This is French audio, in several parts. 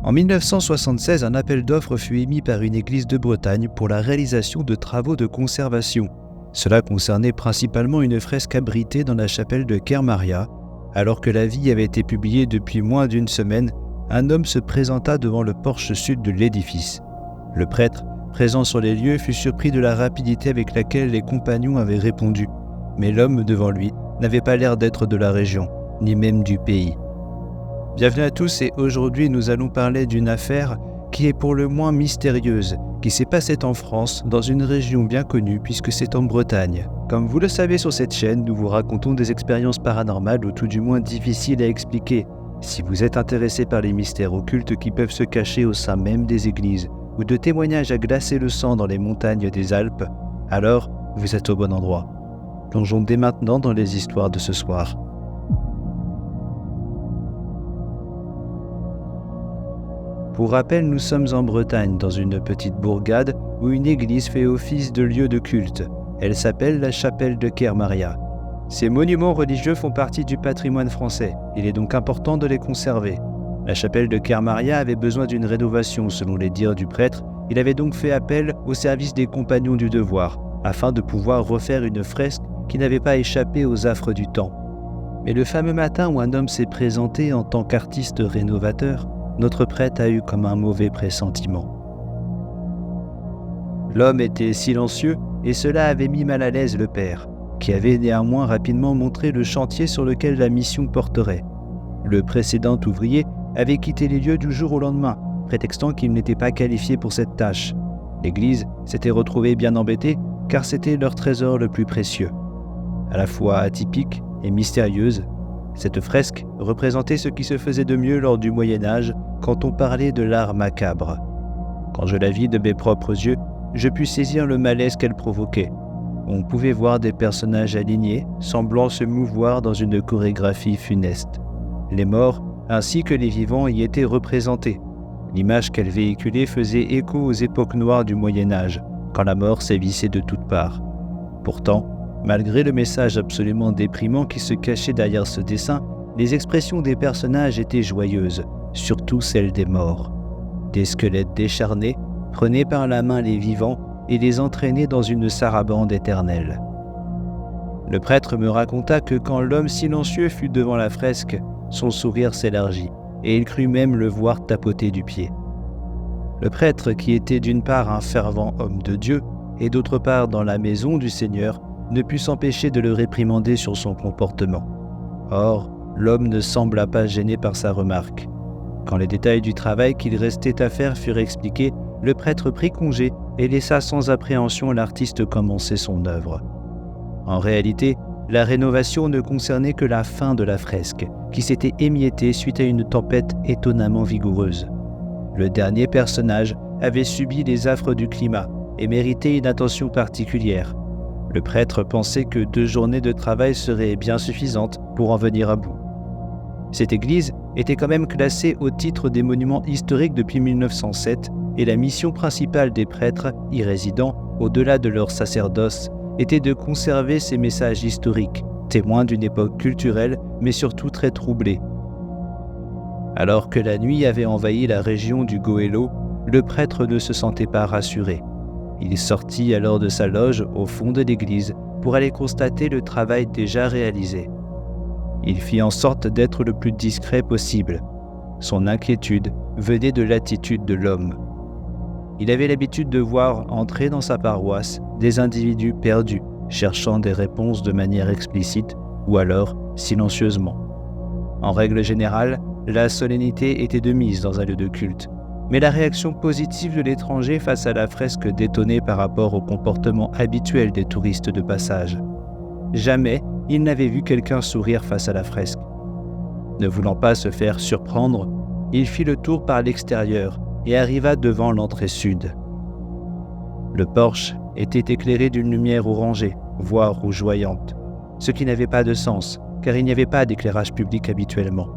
En 1976, un appel d'offres fut émis par une église de Bretagne pour la réalisation de travaux de conservation. Cela concernait principalement une fresque abritée dans la chapelle de Kermaria. Alors que l'avis avait été publié depuis moins d'une semaine, un homme se présenta devant le porche sud de l'édifice. Le prêtre, présent sur les lieux, fut surpris de la rapidité avec laquelle les compagnons avaient répondu. Mais l'homme devant lui n'avait pas l'air d'être de la région, ni même du pays. Bienvenue à tous et aujourd'hui nous allons parler d'une affaire qui est pour le moins mystérieuse, qui s'est passée en France, dans une région bien connue puisque c'est en Bretagne. Comme vous le savez sur cette chaîne, nous vous racontons des expériences paranormales ou tout du moins difficiles à expliquer. Si vous êtes intéressé par les mystères occultes qui peuvent se cacher au sein même des églises, ou de témoignages à glacer le sang dans les montagnes des Alpes, alors vous êtes au bon endroit. Plongeons dès maintenant dans les histoires de ce soir. Pour rappel, nous sommes en Bretagne, dans une petite bourgade où une église fait office de lieu de culte. Elle s'appelle la chapelle de Kermaria. Ces monuments religieux font partie du patrimoine français. Il est donc important de les conserver. La chapelle de Kermaria avait besoin d'une rénovation, selon les dires du prêtre. Il avait donc fait appel au service des compagnons du devoir, afin de pouvoir refaire une fresque qui n'avait pas échappé aux affres du temps. Mais le fameux matin où un homme s'est présenté en tant qu'artiste rénovateur, notre prêtre a eu comme un mauvais pressentiment. L'homme était silencieux et cela avait mis mal à l'aise le père, qui avait néanmoins rapidement montré le chantier sur lequel la mission porterait. Le précédent ouvrier avait quitté les lieux du jour au lendemain, prétextant qu'il n'était pas qualifié pour cette tâche. L'église s'était retrouvée bien embêtée car c'était leur trésor le plus précieux. À la fois atypique et mystérieuse, cette fresque représentait ce qui se faisait de mieux lors du Moyen-Âge quand on parlait de l'art macabre. Quand je la vis de mes propres yeux, je pus saisir le malaise qu'elle provoquait. On pouvait voir des personnages alignés, semblant se mouvoir dans une chorégraphie funeste. Les morts, ainsi que les vivants, y étaient représentés. L'image qu'elle véhiculait faisait écho aux époques noires du Moyen-Âge, quand la mort sévissait de toutes parts. Pourtant, malgré le message absolument déprimant qui se cachait derrière ce dessin, les expressions des personnages étaient joyeuses, surtout celles des morts. Des squelettes décharnés prenaient par la main les vivants et les entraînaient dans une sarabande éternelle. Le prêtre me raconta que quand l'homme silencieux fut devant la fresque, son sourire s'élargit et il crut même le voir tapoter du pied. Le prêtre, qui était d'une part un fervent homme de Dieu et d'autre part dans la maison du Seigneur, ne put s'empêcher de le réprimander sur son comportement. Or, l'homme ne sembla pas gêné par sa remarque. Quand les détails du travail qu'il restait à faire furent expliqués, le prêtre prit congé et laissa sans appréhension l'artiste commencer son œuvre. En réalité, la rénovation ne concernait que la fin de la fresque, qui s'était émiettée suite à une tempête étonnamment vigoureuse. Le dernier personnage avait subi les affres du climat et méritait une attention particulière. Le prêtre pensait que 2 journées de travail seraient bien suffisantes pour en venir à bout. Cette église était quand même classée au titre des monuments historiques depuis 1907 et la mission principale des prêtres y résidant, au-delà de leur sacerdoce, était de conserver ces messages historiques, témoins d'une époque culturelle mais surtout très troublée. Alors que la nuit avait envahi la région du Goëlo, le prêtre ne se sentait pas rassuré. Il sortit alors de sa loge au fond de l'église pour aller constater le travail déjà réalisé. Il fit en sorte d'être le plus discret possible. Son inquiétude venait de l'attitude de l'homme. Il avait l'habitude de voir entrer dans sa paroisse des individus perdus, cherchant des réponses de manière explicite ou alors silencieusement. En règle générale, la solennité était de mise dans un lieu de culte. Mais la réaction positive de l'étranger face à la fresque détonnait par rapport au comportement habituel des touristes de passage. Jamais il n'avait vu quelqu'un sourire face à la fresque. Ne voulant pas se faire surprendre, il fit le tour par l'extérieur et arriva devant l'entrée sud. Le porche était éclairé d'une lumière orangée, voire rougeoyante, ce qui n'avait pas de sens, car il n'y avait pas d'éclairage public habituellement.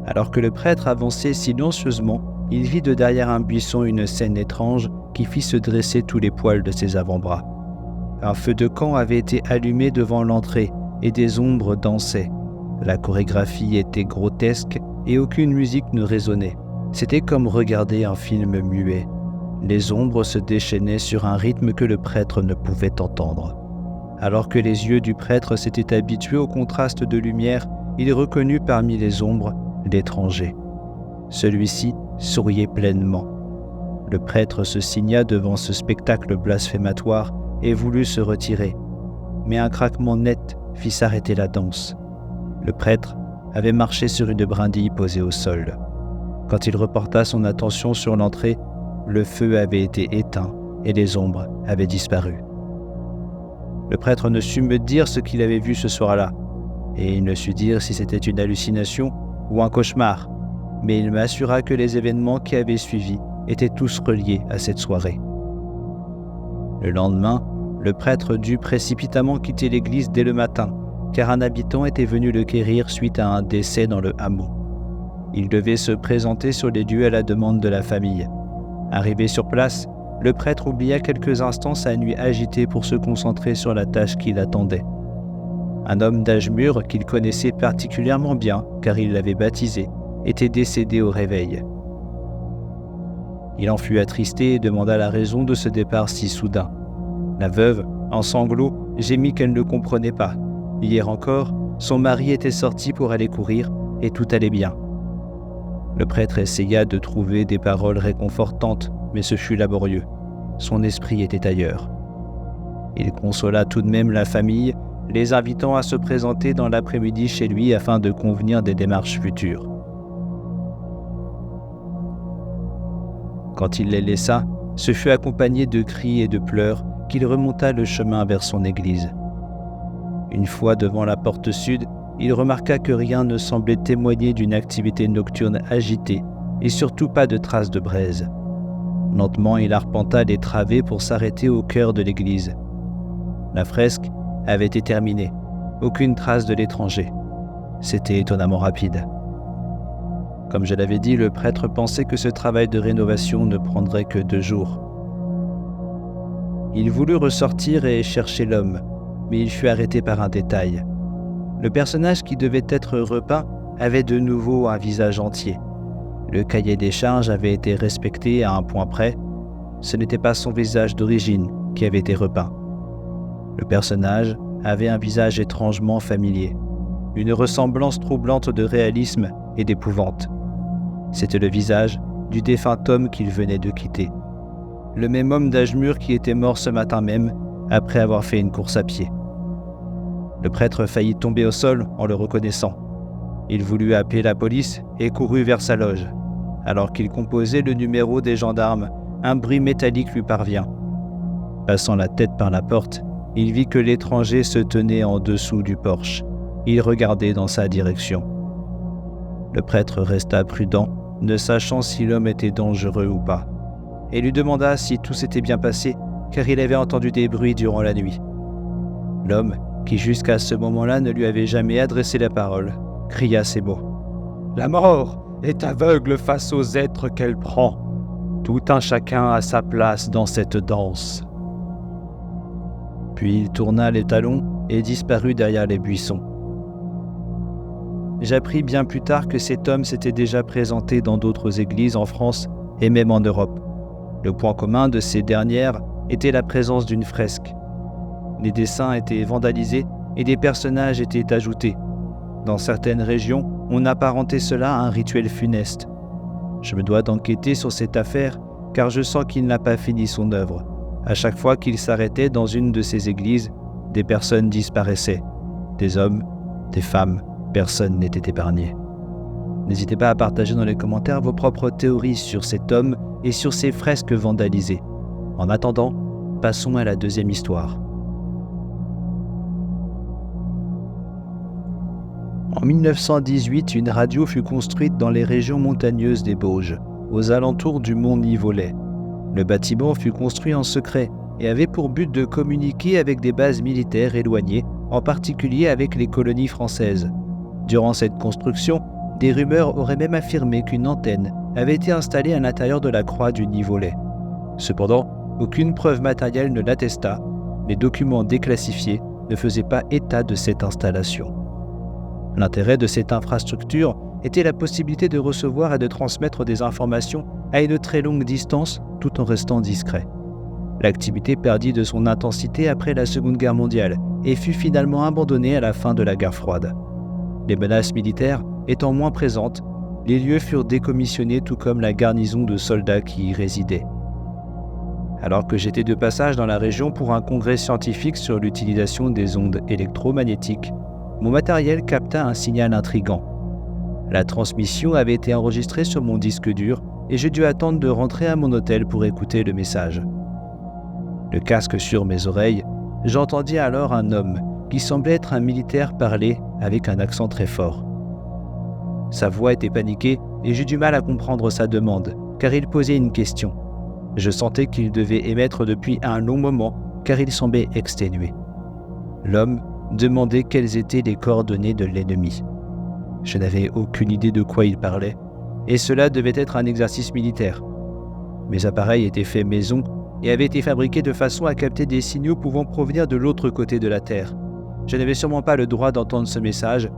Alors que le prêtre avançait silencieusement, il vit de derrière un buisson une scène étrange qui fit se dresser tous les poils de ses avant-bras. Un feu de camp avait été allumé devant l'entrée et des ombres dansaient. La chorégraphie était grotesque et aucune musique ne résonnait. C'était comme regarder un film muet. Les ombres se déchaînaient sur un rythme que le prêtre ne pouvait entendre. Alors que les yeux du prêtre s'étaient habitués au contraste de lumière, il reconnut parmi les ombres l'étranger. Celui-ci souriait pleinement. Le prêtre se signa devant ce spectacle blasphématoire et voulut se retirer. Mais un craquement net fit s'arrêter la danse. Le prêtre avait marché sur une brindille posée au sol. Quand il reporta son attention sur l'entrée, le feu avait été éteint et les ombres avaient disparu. Le prêtre ne sut me dire ce qu'il avait vu ce soir-là, et il ne sut dire si c'était une hallucination ou un cauchemar, mais il m'assura que les événements qui avaient suivi étaient tous reliés à cette soirée. Le lendemain, le prêtre dut précipitamment quitter l'église dès le matin, car un habitant était venu le quérir suite à un décès dans le hameau. Il devait se présenter sur les lieux à la demande de la famille. Arrivé sur place, le prêtre oublia quelques instants sa nuit agitée pour se concentrer sur la tâche qui l'attendait. Un homme d'âge mûr qu'il connaissait particulièrement bien, car il l'avait baptisé, était décédé au réveil. Il en fut attristé et demanda la raison de ce départ si soudain. La veuve, en sanglots, gémit qu'elle ne comprenait pas. Hier encore, son mari était sorti pour aller courir et tout allait bien. Le prêtre essaya de trouver des paroles réconfortantes, mais ce fut laborieux. Son esprit était ailleurs. Il consola tout de même la famille, les invitant à se présenter dans l'après-midi chez lui afin de convenir des démarches futures. Quand il les laissa, ce fut accompagné de cris et de pleurs qu'il remonta le chemin vers son église. Une fois devant la porte sud, il remarqua que rien ne semblait témoigner d'une activité nocturne agitée et surtout pas de traces de braise. Lentement, il arpenta les travées pour s'arrêter au cœur de l'église. La fresque avait été terminée, aucune trace de l'étranger. C'était étonnamment rapide. Comme je l'avais dit, le prêtre pensait que ce travail de rénovation ne prendrait que 2 jours. Il voulut ressortir et chercher l'homme, mais il fut arrêté par un détail. Le personnage qui devait être repeint avait de nouveau un visage entier. Le cahier des charges avait été respecté à un point près. Ce n'était pas son visage d'origine qui avait été repeint. Le personnage avait un visage étrangement familier, une ressemblance troublante de réalisme et d'épouvante. C'était le visage du défunt homme qu'il venait de quitter. Le même homme d'âge mûr qui était mort ce matin même, après avoir fait une course à pied. Le prêtre faillit tomber au sol en le reconnaissant. Il voulut appeler la police et courut vers sa loge. Alors qu'il composait le numéro des gendarmes, un bruit métallique lui parvint. Passant la tête par la porte, il vit que l'étranger se tenait en dessous du porche. Il regardait dans sa direction. Le prêtre resta prudent, ne sachant si l'homme était dangereux ou pas, et lui demanda si tout s'était bien passé, car il avait entendu des bruits durant la nuit. L'homme, qui jusqu'à ce moment-là ne lui avait jamais adressé la parole, cria ces mots. « La mort est aveugle face aux êtres qu'elle prend. Tout un chacun a sa place dans cette danse. » Puis il tourna les talons et disparut derrière les buissons. J'appris bien plus tard que cet homme s'était déjà présenté dans d'autres églises en France et même en Europe. Le point commun de ces dernières était la présence d'une fresque. Les dessins étaient vandalisés et des personnages étaient ajoutés. Dans certaines régions, on apparentait cela à un rituel funeste. Je me dois d'enquêter sur cette affaire car je sens qu'il n'a pas fini son œuvre. À chaque fois qu'il s'arrêtait dans une de ces églises, des personnes disparaissaient. Des hommes, des femmes, personne n'était épargné. N'hésitez pas à partager dans les commentaires vos propres théories sur cet homme et sur ces fresques vandalisées. En attendant, passons à la deuxième histoire. En 1918, une radio fut construite dans les régions montagneuses des Bauges, aux alentours du mont Nivolet. Le bâtiment fut construit en secret et avait pour but de communiquer avec des bases militaires éloignées, en particulier avec les colonies françaises. Durant cette construction, des rumeurs auraient même affirmé qu'une antenne avait été installée à l'intérieur de la croix du Nivolet. Cependant, aucune preuve matérielle ne l'attesta, les documents déclassifiés ne faisaient pas état de cette installation. L'intérêt de cette infrastructure était la possibilité de recevoir et de transmettre des informations à une très longue distance tout en restant discret. L'activité perdit de son intensité après la Seconde Guerre mondiale et fut finalement abandonnée à la fin de la guerre froide. Les menaces militaires étant moins présentes, les lieux furent décommissionnés tout comme la garnison de soldats qui y résidaient. Alors que j'étais de passage dans la région pour un congrès scientifique sur l'utilisation des ondes électromagnétiques, mon matériel capta un signal intrigant. La transmission avait été enregistrée sur mon disque dur et je dus attendre de rentrer à mon hôtel pour écouter le message. Le casque sur mes oreilles, j'entendis alors un homme qui semblait être un militaire parler avec un accent très fort. Sa voix était paniquée et j'eus du mal à comprendre sa demande, car il posait une question. Je sentais qu'il devait émettre depuis un long moment, car il semblait exténué. L'homme demandait quelles étaient les coordonnées de l'ennemi. Je n'avais aucune idée de quoi il parlait, et cela devait être un exercice militaire. Mes appareils étaient faits maison et avaient été fabriqués de façon à capter des signaux pouvant provenir de l'autre côté de la Terre. Je n'avais sûrement pas le droit d'entendre ce message,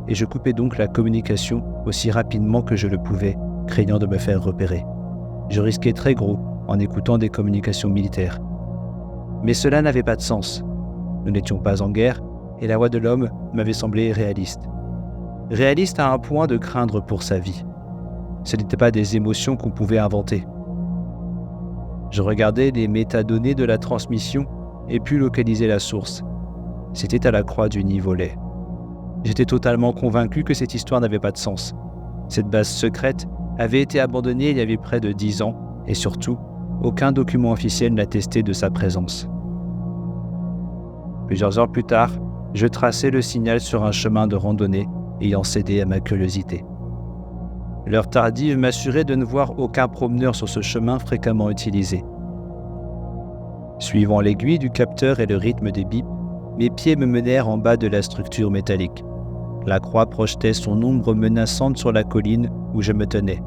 et je coupais donc la communication aussi rapidement que je le pouvais, craignant de me faire repérer. Je risquais très gros en écoutant des communications militaires. Mais cela n'avait pas de sens. Nous n'étions pas en guerre, et la voix de l'homme m'avait semblé réaliste. Réaliste à un point de craindre pour sa vie. Ce n'étaient pas des émotions qu'on pouvait inventer. Je regardais les métadonnées de la transmission et pus localiser la source. C'était à la croix du Nivolet. J'étais totalement convaincu que cette histoire n'avait pas de sens. Cette base secrète avait été abandonnée il y avait près de 10 ans et surtout, aucun document officiel n'attestait de sa présence. Plusieurs heures plus tard, je traçais le signal sur un chemin de randonnée ayant cédé à ma curiosité. L'heure tardive m'assurait de ne voir aucun promeneur sur ce chemin fréquemment utilisé. Suivant l'aiguille du capteur et le rythme des bips, mes pieds me menèrent en bas de la structure métallique. La croix projetait son ombre menaçante sur la colline où je me tenais.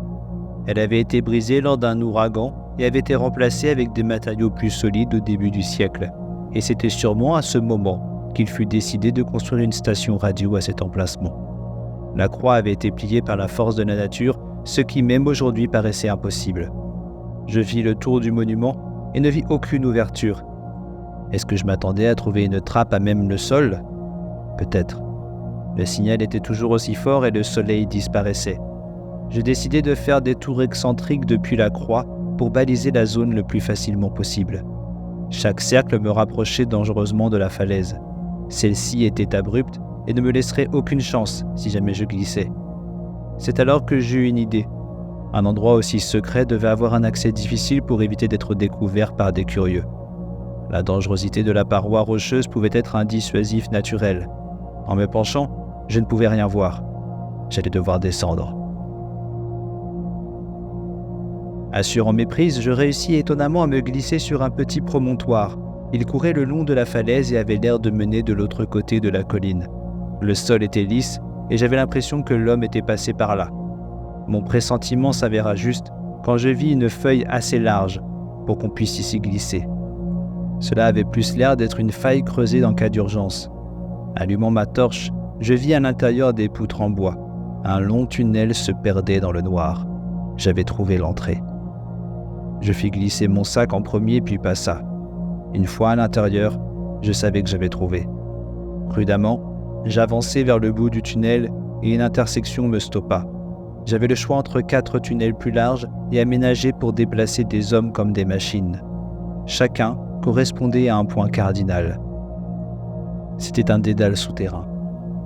Elle avait été brisée lors d'un ouragan et avait été remplacée avec des matériaux plus solides au début du siècle. Et c'était sûrement à ce moment qu'il fut décidé de construire une station radio à cet emplacement. La croix avait été pliée par la force de la nature, ce qui même aujourd'hui paraissait impossible. Je fis le tour du monument et ne vis aucune ouverture. Est-ce que je m'attendais à trouver une trappe à même le sol ? Peut-être. Le signal était toujours aussi fort et le soleil disparaissait. Je décidai de faire des tours excentriques depuis la croix pour baliser la zone le plus facilement possible. Chaque cercle me rapprochait dangereusement de la falaise. Celle-ci était abrupte et ne me laisserait aucune chance si jamais je glissais. C'est alors que j'eus une idée. Un endroit aussi secret devait avoir un accès difficile pour éviter d'être découvert par des curieux. La dangerosité de la paroi rocheuse pouvait être un dissuasif naturel. En me penchant, je ne pouvais rien voir. J'allais devoir descendre. Assurant mes prises, je réussis étonnamment à me glisser sur un petit promontoire. Il courait le long de la falaise et avait l'air de mener de l'autre côté de la colline. Le sol était lisse et j'avais l'impression que l'homme était passé par là. Mon pressentiment s'avéra juste quand je vis une feuille assez large pour qu'on puisse s'y glisser. Cela avait plus l'air d'être une faille creusée en cas d'urgence. Allumant ma torche, je vis à l'intérieur des poutres en bois. Un long tunnel se perdait dans le noir. J'avais trouvé l'entrée. Je fis glisser mon sac en premier puis passa. Une fois à l'intérieur, je savais que j'avais trouvé. Prudemment, j'avançai vers le bout du tunnel et une intersection me stoppa. J'avais le choix entre 4 tunnels plus larges et aménagés pour déplacer des hommes comme des machines. Chacun correspondait à un point cardinal. C'était un dédale souterrain.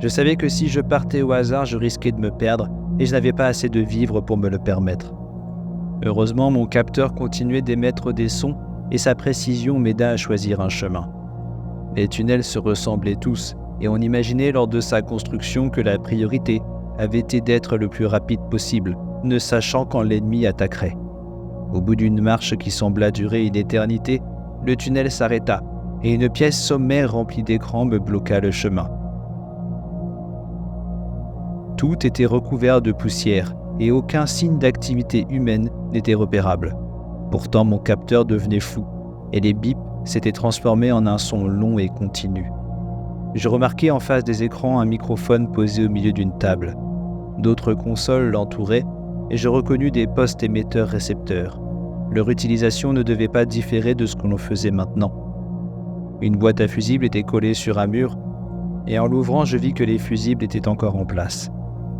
Je savais que si je partais au hasard, je risquais de me perdre et je n'avais pas assez de vivres pour me le permettre. Heureusement, mon capteur continuait d'émettre des sons et sa précision m'aida à choisir un chemin. Les tunnels se ressemblaient tous et on imaginait lors de sa construction que la priorité avait été d'être le plus rapide possible, ne sachant quand l'ennemi attaquerait. Au bout d'une marche qui sembla durer une éternité, le tunnel s'arrêta et une pièce sommaire remplie d'écrans me bloqua le chemin. Tout était recouvert de poussière et aucun signe d'activité humaine n'était repérable. Pourtant, mon capteur devenait fou et les bips s'étaient transformés en un son long et continu. Je remarquai en face des écrans un microphone posé au milieu d'une table. D'autres consoles l'entouraient et je reconnus des postes émetteurs-récepteurs. Leur utilisation ne devait pas différer de ce que l'on faisait maintenant. Une boîte à fusibles était collée sur un mur et en l'ouvrant, je vis que les fusibles étaient encore en place.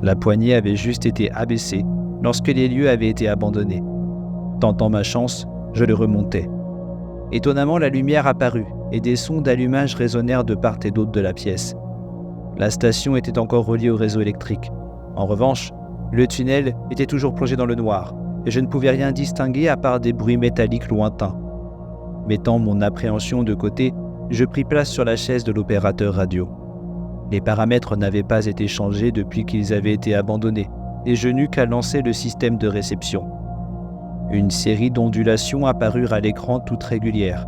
La poignée avait juste été abaissée lorsque les lieux avaient été abandonnés. Tentant ma chance, je le remontais. Étonnamment, la lumière apparut et des sons d'allumage résonnèrent de part et d'autre de la pièce. La station était encore reliée au réseau électrique. En revanche, le tunnel était toujours plongé dans le noir et je ne pouvais rien distinguer à part des bruits métalliques lointains. Mettant mon appréhension de côté, je pris place sur la chaise de l'opérateur radio. Les paramètres n'avaient pas été changés depuis qu'ils avaient été abandonnés et je n'eus qu'à lancer le système de réception. Une série d'ondulations apparurent à l'écran toutes régulières.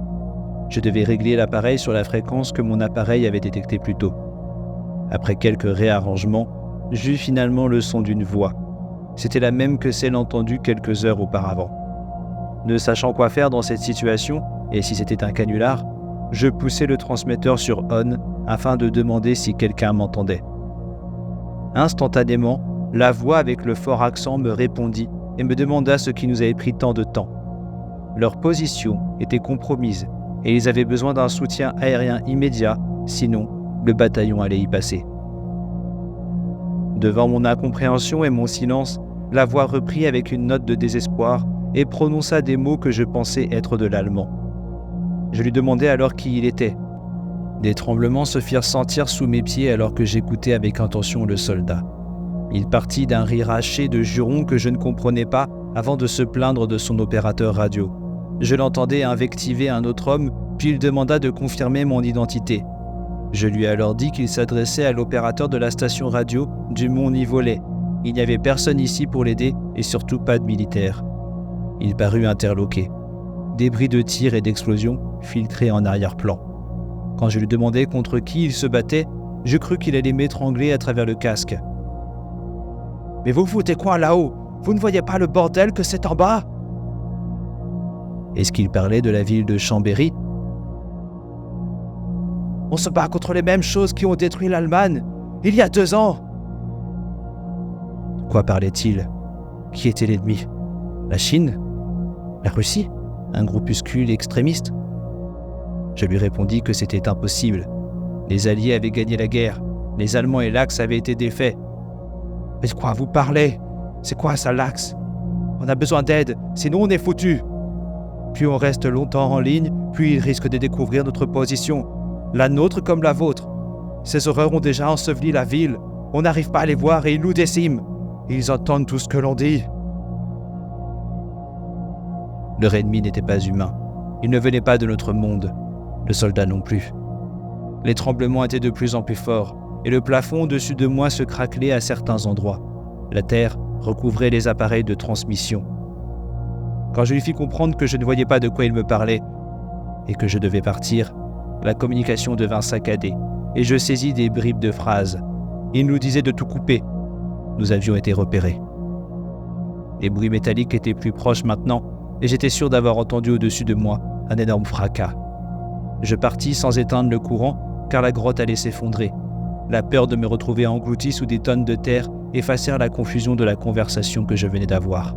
Je devais régler l'appareil sur la fréquence que mon appareil avait détectée plus tôt. Après quelques réarrangements, j'eus finalement le son d'une voix. C'était la même que celle entendue quelques heures auparavant. Ne sachant quoi faire dans cette situation, et si c'était un canular, je poussai le transmetteur sur on afin de demander si quelqu'un m'entendait. Instantanément, la voix avec le fort accent me répondit et me demanda ce qui nous avait pris tant de temps. Leur position était compromise et ils avaient besoin d'un soutien aérien immédiat, sinon le bataillon allait y passer. Devant mon incompréhension et mon silence, la voix reprit avec une note de désespoir et prononça des mots que je pensais être de l'allemand. Je lui demandai alors qui il était. Des tremblements se firent sentir sous mes pieds alors que j'écoutais avec attention le soldat. Il partit d'un rire haché de jurons que je ne comprenais pas avant de se plaindre de son opérateur radio. Je l'entendais invectiver un autre homme, puis il demanda de confirmer mon identité. Je lui ai alors dit qu'il s'adressait à l'opérateur de la station radio du Mont-Nivolet. Il n'y avait personne ici pour l'aider et surtout pas de militaire. Il parut interloqué. Des bruits de tirs et d'explosions filtraient en arrière-plan. Quand je lui demandais contre qui il se battait, je crus qu'il allait m'étrangler à travers le casque. « Mais vous foutez quoi là-haut? Vous ne voyez pas le bordel que c'est en bas ?» Est-ce qu'il parlait de la ville de Chambéry? « On se bat contre les mêmes choses qui ont détruit l'Allemagne, il y a 2 ans !» De quoi parlait-il? Qui était l'ennemi? La Chine? La Russie? Un groupuscule extrémiste? Je lui répondis que c'était impossible. Les Alliés avaient gagné la guerre. Les Allemands et l'Axe avaient été défaits. « Mais de quoi vous parlez? C'est quoi ça, l'Axe? On a besoin d'aide, sinon on est foutus. Plus on reste longtemps en ligne, plus ils risquent de découvrir notre position. La nôtre comme la vôtre. Ces horreurs ont déjà enseveli la ville. On n'arrive pas à les voir et ils nous déciment. Ils entendent tout ce que l'on dit. » Leur ennemi n'était pas humain. Il ne venait pas de notre monde. Le soldat non plus. Les tremblements étaient de plus en plus forts, et le plafond au-dessus de moi se craquelait à certains endroits. La terre recouvrait les appareils de transmission. Quand je lui fis comprendre que je ne voyais pas de quoi il me parlait, et que je devais partir, la communication devint saccadée, et je saisis des bribes de phrases. Il nous disait de tout couper. Nous avions été repérés. Les bruits métalliques étaient plus proches maintenant, et j'étais sûr d'avoir entendu au-dessus de moi un énorme fracas. Je partis sans éteindre le courant, car la grotte allait s'effondrer. La peur de me retrouver englouti sous des tonnes de terre effacèrent la confusion de la conversation que je venais d'avoir.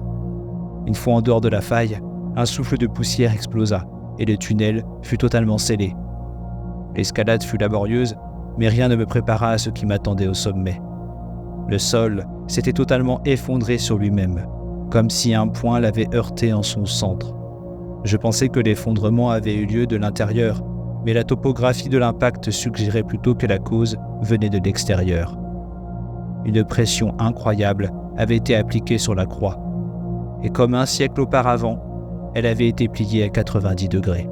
Une fois en dehors de la faille, un souffle de poussière explosa, et le tunnel fut totalement scellé. L'escalade fut laborieuse, mais rien ne me prépara à ce qui m'attendait au sommet. Le sol s'était totalement effondré sur lui-même, comme si un poing l'avait heurté en son centre. Je pensais que l'effondrement avait eu lieu de l'intérieur, mais la topographie de l'impact suggérait plutôt que la cause venait de l'extérieur. Une pression incroyable avait été appliquée sur la croix, et comme un siècle auparavant, elle avait été pliée à 90 degrés.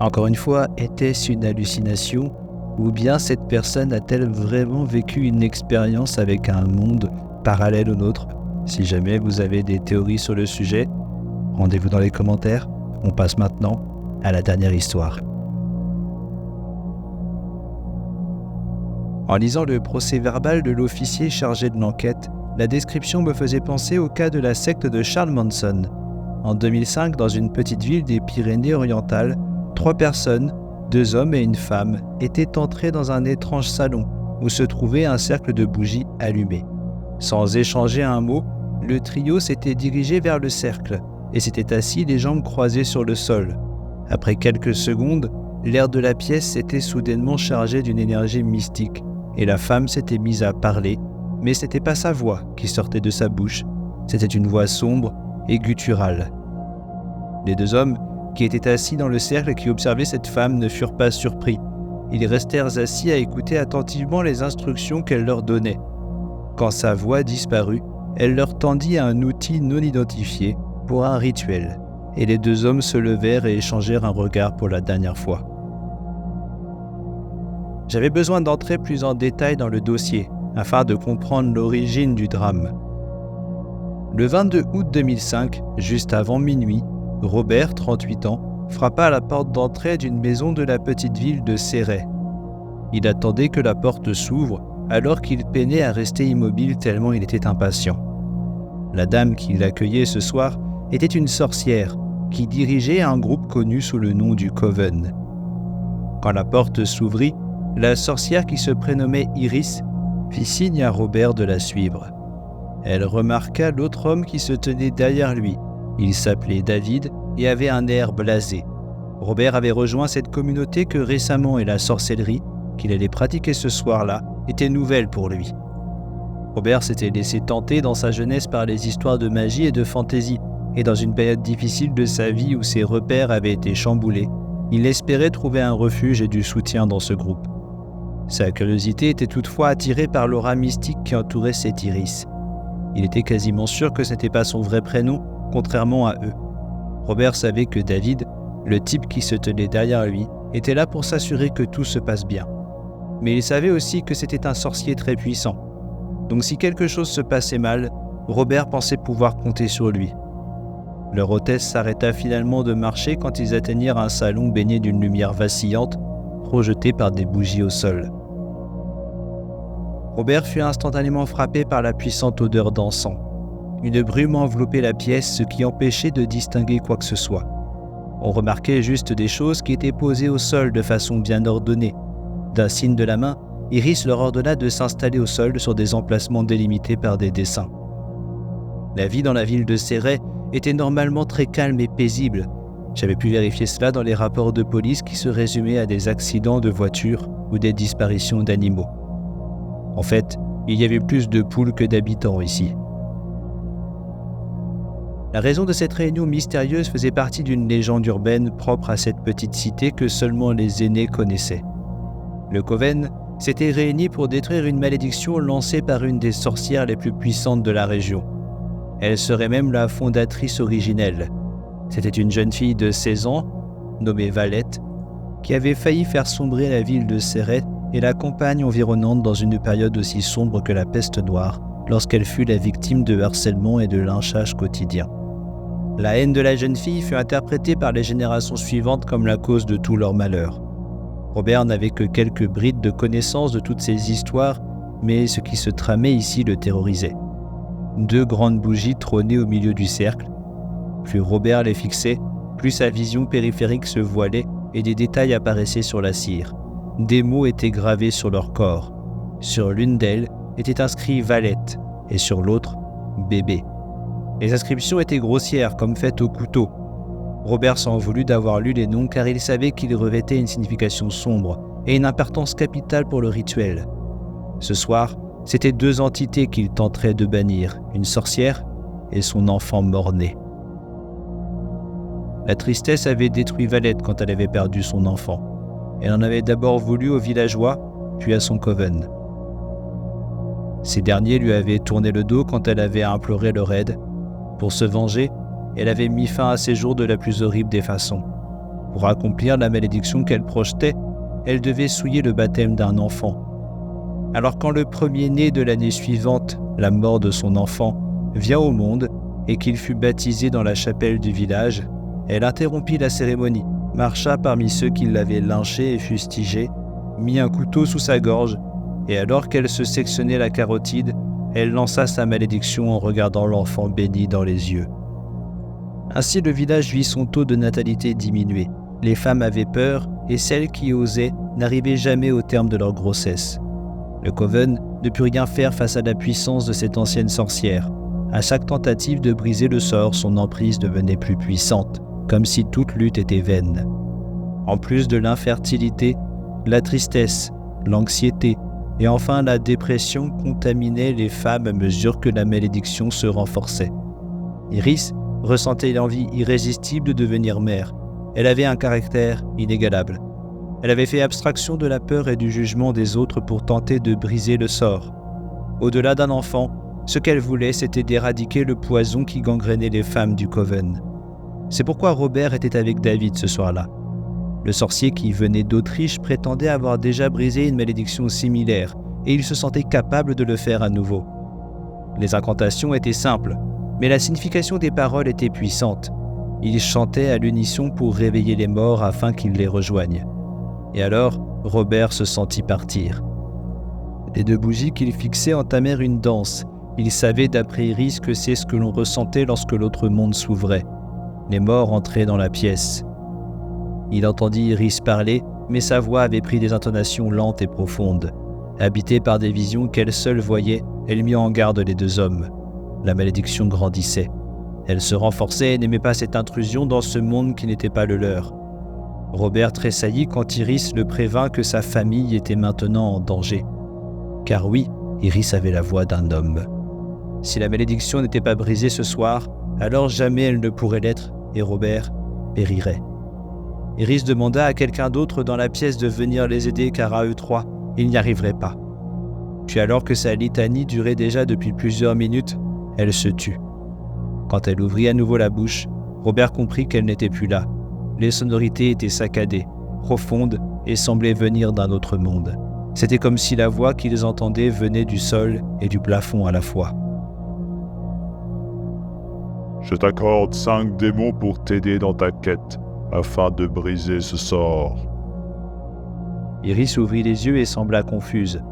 Encore une fois, était-ce une hallucination, ou bien cette personne a-t-elle vraiment vécu une expérience avec un monde parallèle au nôtre? Si jamais vous avez des théories sur le sujet, rendez-vous dans les commentaires. On passe maintenant à la dernière histoire. En lisant le procès-verbal de l'officier chargé de l'enquête, la description me faisait penser au cas de la secte de Charles Manson. En 2005, dans une petite ville des Pyrénées-Orientales, 3 personnes, 2 hommes et une femme, étaient entrés dans un étrange salon où se trouvait un cercle de bougies allumées. Sans échanger un mot, le trio s'était dirigé vers le cercle et s'était assis les jambes croisées sur le sol. Après quelques secondes, l'air de la pièce s'était soudainement chargé d'une énergie mystique et la femme s'était mise à parler, mais ce n'était pas sa voix qui sortait de sa bouche, c'était une voix sombre et gutturale. Les deux hommes qui étaient assis dans le cercle et qui observaient cette femme ne furent pas surpris. Ils restèrent assis à écouter attentivement les instructions qu'elle leur donnait. Quand sa voix disparut, elle leur tendit un outil non identifié pour un rituel, et les deux hommes se levèrent et échangèrent un regard pour la dernière fois. J'avais besoin d'entrer plus en détail dans le dossier, afin de comprendre l'origine du drame. Le 22 août 2005, juste avant minuit, Robert, 38 ans, frappa à la porte d'entrée d'une maison de la petite ville de Céret. Il attendait que la porte s'ouvre, alors qu'il peinait à rester immobile tellement il était impatient. La dame qui l'accueillait ce soir était une sorcière qui dirigeait un groupe connu sous le nom du Coven. Quand la porte s'ouvrit, la sorcière qui se prénommait Iris fit signe à Robert de la suivre. Elle remarqua l'autre homme qui se tenait derrière lui. Il s'appelait David et avait un air blasé. Robert avait rejoint cette communauté que récemment et la sorcellerie qu'il allait pratiquer ce soir-là était nouvelle pour lui. Robert s'était laissé tenter dans sa jeunesse par les histoires de magie et de fantaisie, et dans une période difficile de sa vie où ses repères avaient été chamboulés, il espérait trouver un refuge et du soutien dans ce groupe. Sa curiosité était toutefois attirée par l'aura mystique qui entourait cette Iris. Il était quasiment sûr que ce n'était pas son vrai prénom, contrairement à eux. Robert savait que David, le type qui se tenait derrière lui, était là pour s'assurer que tout se passe bien. Mais il savait aussi que c'était un sorcier très puissant. Donc si quelque chose se passait mal, Robert pensait pouvoir compter sur lui. Leur hôtesse s'arrêta finalement de marcher quand ils atteignirent un salon baigné d'une lumière vacillante, projetée par des bougies au sol. Robert fut instantanément frappé par la puissante odeur d'encens. Une brume enveloppait la pièce, ce qui empêchait de distinguer quoi que ce soit. On remarquait juste des choses qui étaient posées au sol de façon bien ordonnée. D'un signe de la main, Iris leur ordonna de s'installer au sol sur des emplacements délimités par des dessins. La vie dans la ville de Céret était normalement très calme et paisible. J'avais pu vérifier cela dans les rapports de police qui se résumaient à des accidents de voiture ou des disparitions d'animaux. En fait, il y avait plus de poules que d'habitants ici. La raison de cette réunion mystérieuse faisait partie d'une légende urbaine propre à cette petite cité que seulement les aînés connaissaient. Le Coven s'était réuni pour détruire une malédiction lancée par une des sorcières les plus puissantes de la région. Elle serait même la fondatrice originelle. C'était une jeune fille de 16 ans, nommée Valette, qui avait failli faire sombrer la ville de Céret et la campagne environnante dans une période aussi sombre que la peste noire, lorsqu'elle fut la victime de harcèlement et de lynchage quotidiens. La haine de la jeune fille fut interprétée par les générations suivantes comme la cause de tout leur malheur. Robert n'avait que quelques brides de connaissance de toutes ces histoires, mais ce qui se tramait ici le terrorisait. 2 grandes bougies trônaient au milieu du cercle. Plus Robert les fixait, plus sa vision périphérique se voilait et des détails apparaissaient sur la cire. Des mots étaient gravés sur leur corps. Sur l'une d'elles était inscrit Valette et sur l'autre Bébé. Les inscriptions étaient grossières, comme faites au couteau. Robert s'en voulut d'avoir lu les noms car il savait qu'ils revêtaient une signification sombre et une importance capitale pour le rituel. Ce soir, c'étaient 2 entités qu'il tenterait de bannir, une sorcière et son enfant mort-né. La tristesse avait détruit Valette quand elle avait perdu son enfant. Elle en avait d'abord voulu aux villageois, puis à son coven. Ces derniers lui avaient tourné le dos quand elle avait imploré leur aide. Pour se venger, elle avait mis fin à ses jours de la plus horrible des façons. Pour accomplir la malédiction qu'elle projetait, elle devait souiller le baptême d'un enfant. Alors quand le premier-né de l'année suivante, la mort de son enfant, vient au monde et qu'il fut baptisé dans la chapelle du village, elle interrompit la cérémonie, marcha parmi ceux qui l'avaient lynché et fustigé, mit un couteau sous sa gorge, et alors qu'elle se sectionnait la carotide, elle lança sa malédiction en regardant l'enfant béni dans les yeux. Ainsi le village vit son taux de natalité diminuer. Les femmes avaient peur, et celles qui osaient n'arrivaient jamais au terme de leur grossesse. Le Coven ne put rien faire face à la puissance de cette ancienne sorcière. À chaque tentative de briser le sort, son emprise devenait plus puissante, comme si toute lutte était vaine. En plus de l'infertilité, la tristesse, l'anxiété et enfin la dépression contaminaient les femmes à mesure que la malédiction se renforçait. Iris ressentait l'envie irrésistible de devenir mère. Elle avait un caractère inégalable. Elle avait fait abstraction de la peur et du jugement des autres pour tenter de briser le sort. Au-delà d'un enfant, ce qu'elle voulait, c'était d'éradiquer le poison qui gangrénait les femmes du Coven. C'est pourquoi Robert était avec David ce soir-là. Le sorcier qui venait d'Autriche prétendait avoir déjà brisé une malédiction similaire et il se sentait capable de le faire à nouveau. Les incantations étaient simples, mais la signification des paroles était puissante. Ils chantaient à l'unisson pour réveiller les morts afin qu'ils les rejoignent. Et alors, Robert se sentit partir. Les deux bougies qu'il fixait entamèrent une danse. Il savait d'après Iris que c'est ce que l'on ressentait lorsque l'autre monde s'ouvrait. Les morts entraient dans la pièce. Il entendit Iris parler, mais sa voix avait pris des intonations lentes et profondes. Habitée par des visions qu'elle seule voyait, elle mit en garde les deux hommes. La malédiction grandissait. Elle se renforçait et n'aimait pas cette intrusion dans ce monde qui n'était pas le leur. Robert tressaillit quand Iris le prévint que sa famille était maintenant en danger. Car oui, Iris avait la voix d'un homme. Si la malédiction n'était pas brisée ce soir, alors jamais elle ne pourrait l'être et Robert périrait. Iris demanda à quelqu'un d'autre dans la pièce de venir les aider car à eux trois, ils n'y arriveraient pas. Puis alors que sa litanie durait déjà depuis plusieurs minutes, elle se tut. Quand elle ouvrit à nouveau la bouche, Robert comprit qu'elle n'était plus là. Les sonorités étaient saccadées, profondes et semblaient venir d'un autre monde. C'était comme si la voix qu'ils entendaient venait du sol et du plafond à la fois. Je t'accorde 5 démons pour t'aider dans ta quête, afin de briser ce sort. Iris ouvrit les yeux et sembla confuse.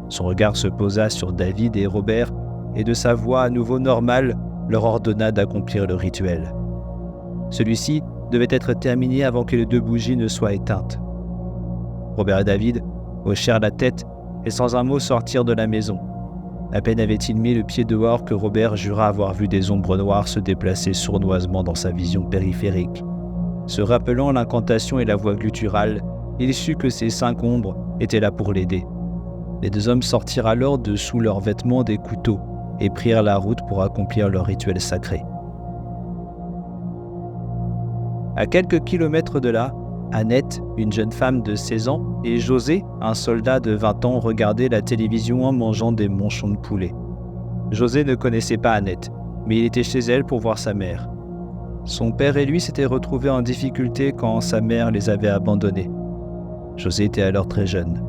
Son regard se posa sur David et Robert, et de sa voix à nouveau normale, leur ordonna d'accomplir le rituel. Celui-ci devait être terminé avant que les deux bougies ne soient éteintes. Robert et David hochèrent la tête et sans un mot sortirent de la maison. À peine avait-il mis le pied dehors que Robert jura avoir vu des ombres noires se déplacer sournoisement dans sa vision périphérique. Se rappelant l'incantation et la voix gutturale, il sut que ces 5 ombres étaient là pour l'aider. Les deux hommes sortirent alors de sous leurs vêtements des couteaux et prirent la route pour accomplir leur rituel sacré. À quelques kilomètres de là, Annette, une jeune femme de 16 ans, et José, un soldat de 20 ans, regardaient la télévision en mangeant des manchons de poulet. José ne connaissait pas Annette, mais il était chez elle pour voir sa mère. Son père et lui s'étaient retrouvés en difficulté quand sa mère les avait abandonnés. José était alors très jeune.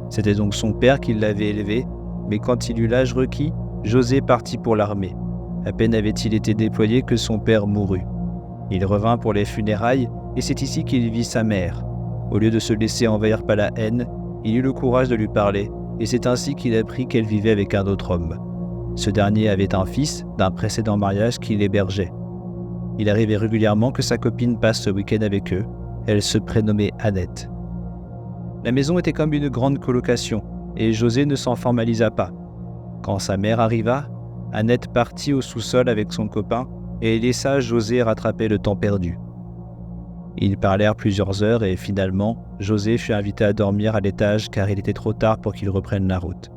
C'était donc son père qui l'avait élevé, mais quand il eut l'âge requis, José partit pour l'armée. À peine avait-il été déployé que son père mourut. Il revint pour les funérailles et c'est ici qu'il vit sa mère. Au lieu de se laisser envahir par la haine, il eut le courage de lui parler et c'est ainsi qu'il apprit qu'elle vivait avec un autre homme. Ce dernier avait un fils d'un précédent mariage qui l'hébergeait. Il arrivait régulièrement que sa copine passe ce week-end avec eux. Elle se prénommait Annette. La maison était comme une grande colocation et José ne s'en formalisa pas. Quand sa mère arriva, Annette partit au sous-sol avec son copain et laissa José rattraper le temps perdu. Ils parlèrent plusieurs heures et finalement, José fut invité à dormir à l'étage car il était trop tard pour qu'ils reprennent la route.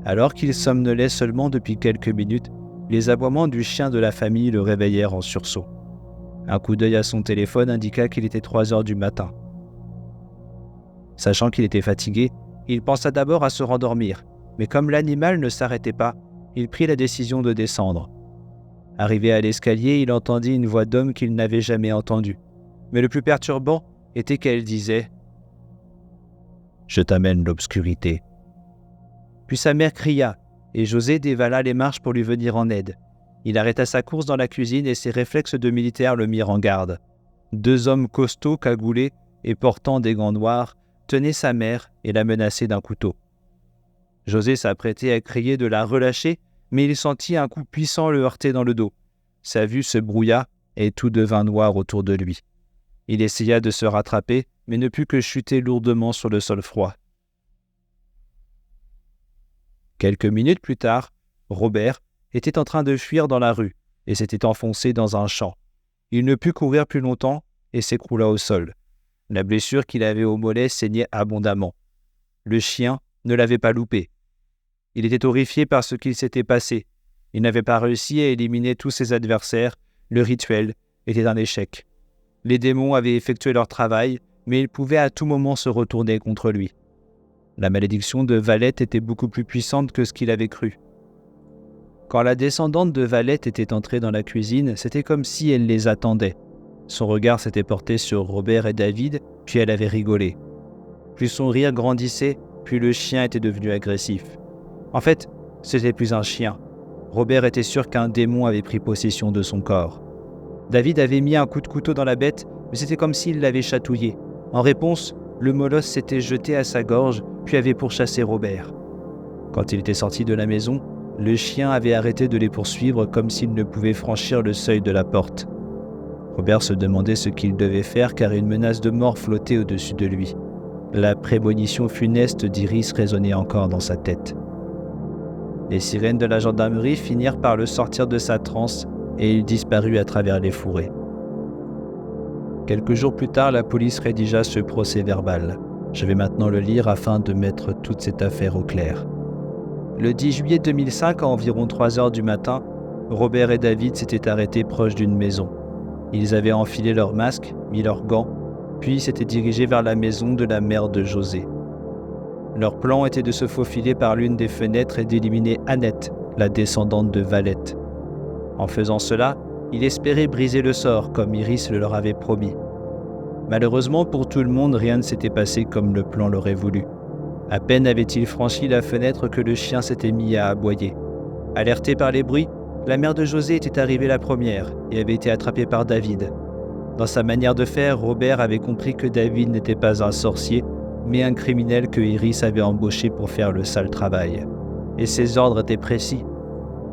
Alors qu'il somnolait seulement depuis quelques minutes, les aboiements du chien de la famille le réveillèrent en sursaut. Un coup d'œil à son téléphone indiqua qu'il était 3 heures du matin. Sachant qu'il était fatigué, il pensa d'abord à se rendormir, mais comme l'animal ne s'arrêtait pas, il prit la décision de descendre. Arrivé à l'escalier, il entendit une voix d'homme qu'il n'avait jamais entendue. Mais le plus perturbant était qu'elle disait « Je t'amène l'obscurité ». Puis sa mère cria, et José dévala les marches pour lui venir en aide. Il arrêta sa course dans la cuisine et ses réflexes de militaire le mirent en garde. 2 hommes costauds, cagoulés et portant des gants noirs, tenaient sa mère et la menaçaient d'un couteau. José s'apprêtait à crier de la relâcher, mais il sentit un coup puissant le heurter dans le dos. Sa vue se brouilla et tout devint noir autour de lui. Il essaya de se rattraper, mais ne put que chuter lourdement sur le sol froid. Quelques minutes plus tard, Robert était en train de fuir dans la rue et s'était enfoncé dans un champ. Il ne put courir plus longtemps et s'écroula au sol. La blessure qu'il avait au mollet saignait abondamment. Le chien ne l'avait pas loupé. Il était horrifié par ce qu'il s'était passé. Il n'avait pas réussi à éliminer tous ses adversaires. Le rituel était un échec. Les démons avaient effectué leur travail, mais ils pouvaient à tout moment se retourner contre lui. La malédiction de Valette était beaucoup plus puissante que ce qu'il avait cru. Quand la descendante de Valette était entrée dans la cuisine, c'était comme si elle les attendait. Son regard s'était porté sur Robert et David, puis elle avait rigolé. Plus son rire grandissait, plus le chien était devenu agressif. En fait, c'était plus un chien. Robert était sûr qu'un démon avait pris possession de son corps. David avait mis un coup de couteau dans la bête, mais c'était comme s'il l'avait chatouillé. En réponse, le molosse s'était jeté à sa gorge, puis avait pourchassé Robert. Quand il était sorti de la maison, le chien avait arrêté de les poursuivre comme s'il ne pouvait franchir le seuil de la porte. Robert se demandait ce qu'il devait faire car une menace de mort flottait au-dessus de lui. La prémonition funeste d'Iris résonnait encore dans sa tête. Les sirènes de la gendarmerie finirent par le sortir de sa transe et il disparut à travers les fourrés. Quelques jours plus tard, la police rédigea ce procès-verbal. Je vais maintenant le lire afin de mettre toute cette affaire au clair. Le 10 juillet 2005, à environ 3 heures du matin, Robert et David s'étaient arrêtés proche d'une maison. Ils avaient enfilé leurs masques, mis leurs gants, puis s'étaient dirigés vers la maison de la mère de José. Leur plan était de se faufiler par l'une des fenêtres et d'éliminer Annette, la descendante de Valette. En faisant cela, il espérait briser le sort, comme Iris le leur avait promis. Malheureusement pour tout le monde, rien ne s'était passé comme le plan l'aurait voulu. À peine avait-il franchi la fenêtre que le chien s'était mis à aboyer. Alertée par les bruits, la mère de José était arrivée la première et avait été attrapée par David. Dans sa manière de faire, Robert avait compris que David n'était pas un sorcier, mais un criminel que Iris avait embauché pour faire le sale travail. Et ses ordres étaient précis.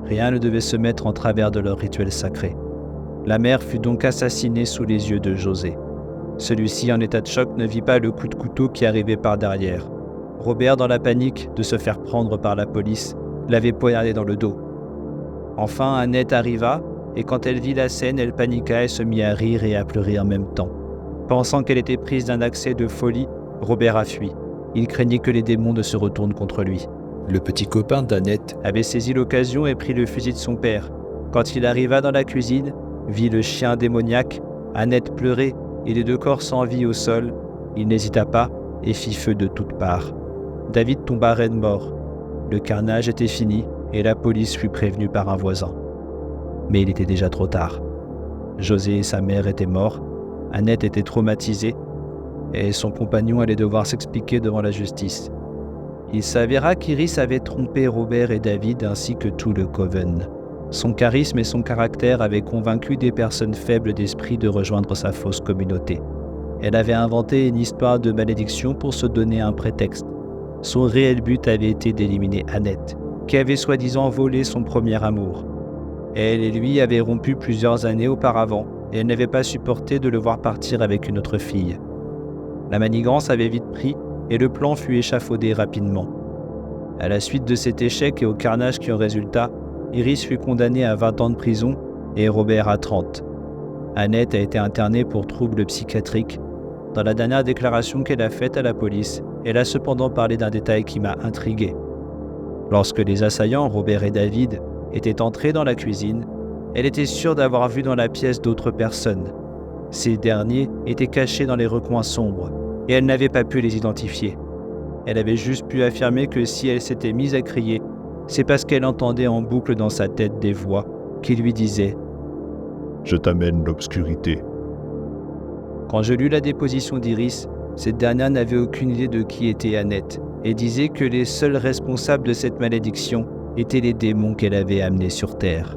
Rien ne devait se mettre en travers de leur rituel sacré. La mère fut donc assassinée sous les yeux de José. Celui-ci, en état de choc, ne vit pas le coup de couteau qui arrivait par derrière. Robert, dans la panique de se faire prendre par la police, l'avait poignardé dans le dos. Enfin, Annette arriva, et quand elle vit la scène, elle paniqua et se mit à rire et à pleurer en même temps. Pensant qu'elle était prise d'un accès de folie, Robert a fui. Il craignait que les démons ne se retournent contre lui. Le petit copain d'Annette avait saisi l'occasion et pris le fusil de son père. Quand il arriva dans la cuisine, vit le chien démoniaque, Annette pleurer et les 2 corps sans vie au sol. Il n'hésita pas et fit feu de toutes parts. David tomba raide mort. Le carnage était fini et la police fut prévenue par un voisin. Mais il était déjà trop tard. José et sa mère étaient morts, Annette était traumatisée et son compagnon allait devoir s'expliquer devant la justice. Il s'avéra qu'Iris avait trompé Robert et David ainsi que tout le coven. Son charisme et son caractère avaient convaincu des personnes faibles d'esprit de rejoindre sa fausse communauté. Elle avait inventé une histoire de malédiction pour se donner un prétexte. Son réel but avait été d'éliminer Annette, qui avait soi-disant volé son premier amour. Elle et lui avaient rompu plusieurs années auparavant et elle n'avait pas supporté de le voir partir avec une autre fille. La manigance avait vite pris et le plan fut échafaudé rapidement. À la suite de cet échec et au carnage qui en résulta, Iris fut condamnée à 20 ans de prison et Robert à 30. Annette a été internée pour troubles psychiatriques. Dans la dernière déclaration qu'elle a faite à la police, elle a cependant parlé d'un détail qui m'a intrigué. Lorsque les assaillants, Robert et David, étaient entrés dans la cuisine, elle était sûre d'avoir vu dans la pièce d'autres personnes. Ces derniers étaient cachés dans les recoins sombres, et elle n'avait pas pu les identifier. Elle avait juste pu affirmer que si elle s'était mise à crier, c'est parce qu'elle entendait en boucle dans sa tête des voix qui lui disaient « Je t'amène l'obscurité. » Quand je lus la déposition d'Iris, cette dernière n'avait aucune idée de qui était Annette et disait que les seuls responsables de cette malédiction étaient les démons qu'elle avait amenés sur Terre.